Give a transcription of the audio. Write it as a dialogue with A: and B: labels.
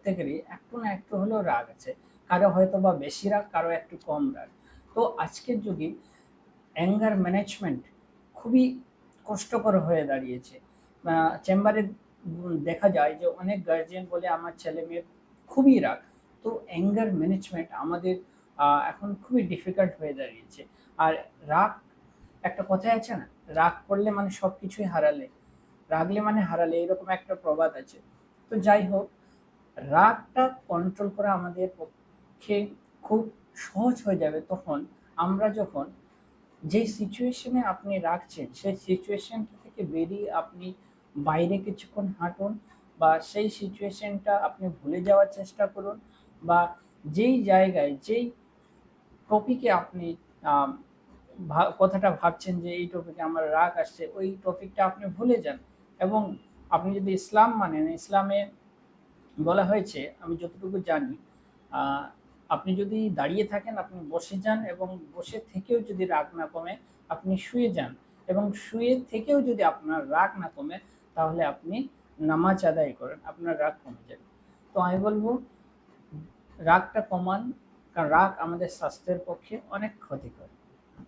A: প্রত্যেকেরই একটু না একটু হলেও রাগ আছে, কারো হয়তো বা বেশি রাগ, কারো একটু কম রাগ। তো আজকের যুগে অ্যাঙ্গার ম্যানেজমেন্ট খুবই কষ্টকর হয়ে দাঁড়িয়েছে। চেম্বারে দেখা যায় যে অনেক গার্জিয়ান বলে আমার ছেলে মেয়ের খুবই রাগ। তো অ্যাঙ্গার ম্যানেজমেন্ট আমাদের এখন খুবই ডিফিকাল্ট হয়ে দাঁড়িয়েছে। আর রাগ, একটা কথাই আছে না, রাগ করলে মানে সব কিছুই হারালে, রাগলে মানে হারালে, এরকম একটা প্রবাদ আছে। তো যাই হোক, রাগটা কন্ট্রোল করা আমাদের পক্ষে খুব সহজ হয়ে যাবে তখন আমরা যখন, যেই সিচুয়েশনে আপনি রাখছেন সেই সিচুয়েশনটা থেকে বেরিয়ে আপনি বাইরে কিছুক্ষণ হাঁটুন, বা সেই সিচুয়েশনটা আপনি ভুলে যাওয়ার চেষ্টা করুন, বা যেই জায়গায় যেই টপিকে আপনি আম, কথাটা ভাবছেন যে এই টপিকে আমার রাগ আসছে, ওই টপিকটা আপনি ভুলে যান। এবং আপনি যদি ইসলাম মানেন, ইসলামে বলা হয়েছে, আমি যতটুকু জানি, আহ, আপনি যদি দাঁড়িয়ে থাকেন আপনি বসে যান, এবং বসে থেকেও যদি রাগ না কমে আপনি শুয়ে যান, এবং শুয়ে থেকেও যদি আপনার রাগ না কমে তাহলে আপনি নামাজ আদায় করেন, আপনার রাগ কমে যাবে। তো আমি বলবো রাগটা কমান, কারণ রাগ আমাদের স্বাস্থ্যের পক্ষে অনেক ক্ষতিকর।